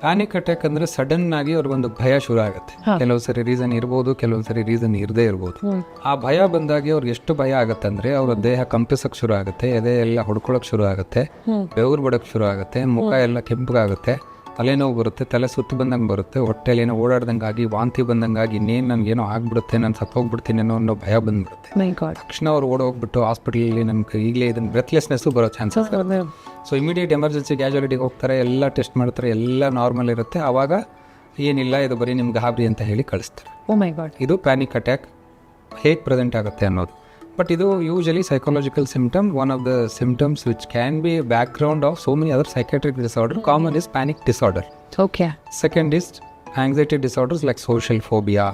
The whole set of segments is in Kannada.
ಪ್ಯಾನಿಕ್ ಅಟ್ಯಾಕ್ ಅಂದ್ರೆ ಸಡನ್ ಆಗಿ ಅವ್ರಿಗೊಂದು ಭಯ ಶುರು ಆಗುತ್ತೆ. ಕೆಲವು ಸರಿ ರೀಸನ್ ಇರ್ಬೋದು, ಕೆಲವೊಂದ್ ಸರಿ ರೀಸನ್ ಇರದೇ ಇರ್ಬೋದು. ಆ ಭಯ ಬಂದಾಗಿ ಅವ್ರಿಗೆ ಎಷ್ಟು ಭಯ ಆಗುತ್ತೆ ಅಂದ್ರೆ ಅವ್ರ ದೇಹ ಕಂಪಿಸಕ್ ಶುರು ಆಗುತ್ತೆ, ಎದೆ ಎಲ್ಲ ಹೊಡ್ಕೊಳಕ್ ಶುರು ಆಗುತ್ತೆ, ಬೆವರು ಬಡಕ್ ಶುರು ಆಗುತ್ತೆ, ಮುಖ ಎಲ್ಲ ಕೆಂಪಗಾಗುತ್ತೆ, ತಲೆನೋವು ಬರುತ್ತೆ, ತಲೆ ಸುತ್ತು ಬಂದಂಗೆ ಬರುತ್ತೆ, ಹೊಟ್ಟೆಲಿ ಏನೋ ಓಡಾಡ್ದಂಗಾಗಿ, ವಾಂತಿ ಬಂದಂಗಾಗಿ, ಇನ್ನೇನು ನನ್ಗೇನೋ ಆಗ್ಬಿಡುತ್ತೆ, ನಾನು ಸತ್ತೋಗ್ಬಿಡ್ತೀನಿ ಅನ್ನೋ ಭಯ ಬಂದ್ಬಿಡುತ್ತೆ. ತಕ್ಷಣ ಅವ್ರು ಓಡೋಗ್ಬಿಟ್ಟು ಹಾಸ್ಪಿಟಲಲ್ಲಿ ನಮ್ಗೆ ಈಗಲೇ ಇದನ್ನ ಬ್ರೆತ್ಲೆಸ್ನೆಸ್ಸು ಬರೋ ಚಾನ್ಸಸ್. ಸೊ ಇಮಿಡಿಯೇಟ್ ಎಮರ್ಜೆನ್ಸಿ ಕ್ಯಾಜುಯಾಲಿಟಿಗೆ ಹೋಗ್ತಾರೆ, ಎಲ್ಲ ಟೆಸ್ಟ್ ಮಾಡ್ತಾರೆ, ಎಲ್ಲ ನಾರ್ಮಲ್ ಇರುತ್ತೆ. ಆವಾಗ ಏನಿಲ್ಲ, ಇದು ಬರೀ ನಿಮ್ಗೆ ಗಾಬರಿ ಅಂತ ಹೇಳಿ ಕಳಿಸ್ತಾರೆ. ಇದು ಪ್ಯಾನಿಕ್ ಅಟ್ಯಾಕ್ ಹೇಗೆ ಪ್ರೆಸೆಂಟ್ ಆಗುತ್ತೆ ಅನ್ನೋದು. ಬಟ್ ಇದು usually psychological symptom, one of the symptoms which can be back ground of so many other psychiatric disorder. Common is panic disorder. Second is anxiety disorders like social phobia.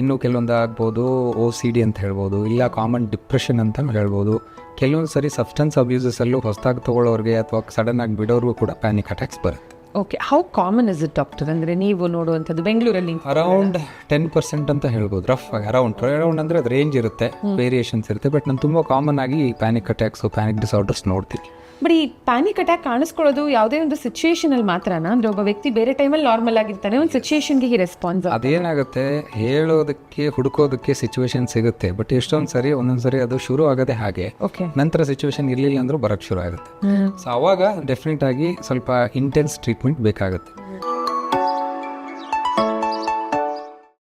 ಇನ್ನು ಕೆಲವೊಂದು ಆಗ್ಬೋದು OCD ಅಂತ ಹೇಳ್ಬೋದು, ಇಲ್ಲ ಕಾಮನ್ ಡಿಪ್ರೆಷನ್ ಅಂತ ಹೇಳ್ಬೋದು. ಕೆಲವೊಂದು ಸರಿ ಸಬ್ಸ್ಟೆನ್ಸ್ ಅಬ್ಯೂಸಸ್ ಅಲ್ಲೂ ಹೊಸದಾಗಿ ತಗೊಳ್ಳೋರಿಗೆ ಅಥವಾ ಸಡನ್ ಆಗಿ ಬಿಡೋರ್ಗೂ ಕೂಡ ಪ್ಯಾನಿಕ್ ಅಟ್ಯಾಕ್ಸ್ ಬರುತ್ತೆ. Okay, how common is it doctor? ಅಂದರೆ ನೀವು ನೋಡುವಂಥದ್ದು ಬೆಂಗಳೂರಲ್ಲಿ ಅರೌಂಡ್ 10% ಅಂತ ಹೇಳ್ಬೋದು, ರಫ್ ಆಗಿ. ಅರೌಂಡ್ ಅಂದರೆ ಅದು ರೇಂಜ್ ಇರುತ್ತೆ, ವೇರಿಯೇಷನ್ಸ್ ಇರುತ್ತೆ. ಬಟ್ ನಾನು ತುಂಬ ಕಾಮನ್ ಆಗಿ ಪ್ಯಾನಿಕ್ ಅಟ್ಯಾಕ್ಸ್, ಪ್ಯಾನಿಕ್ ಡಿಸಾರ್ಡರ್ಸ್ ನೋಡ್ತೀನಿ. ಬಟ್ ಈ ಪ್ಯಾನಿಕ್ ಅಟ್ಯಾಕ್ ಕಾಣಿಸ್ಕೊಳ್ಳೋದು ಯಾವುದೇ ಒಂದು ಸಿಚುವೇಶನಲ್ಲಿ ಮಾತ್ರನಾ? ಅಂದರೆ ಒಬ್ಬ ವ್ಯಕ್ತಿ ಬೇರೆ ಟೈಮಲ್ಲಿ ನಾರ್ಮಲ್ ಆಗಿರ್ತಾನೆ, ಒಂದು ಸಿಚುವೇಶನ್ಗೆ ರೆಸ್ಪಾನ್ಸ್ ಅದೇನಾಗುತ್ತೆ, ಹೇಳೋದಕ್ಕೆ ಹುಡುಕೋದಕ್ಕೆ ಸಿಚುವೇಶನ್ ಸಿಗುತ್ತೆ. ಬಟ್ ಎಷ್ಟೊಂದು ಸರಿ ಒಂದೊಂದ್ಸರಿ ಅದು ಶುರು ಆಗೋದೇ ಹಾಗೆ, ನಂತರ ಸಿಚುವೇಶನ್ ಇರಲಿಲ್ಲ ಅಂದ್ರೂ ಬರೋಕ್ಕೆ ಶುರು ಆಗುತ್ತೆ. ಸೊ ಅವಾಗ ಡೆಫಿನೆಟ್ ಆಗಿ ಸ್ವಲ್ಪ ಇಂಟೆನ್ಸ್ ಟ್ರೀಟ್ಮೆಂಟ್ ಬೇಕಾಗುತ್ತೆ.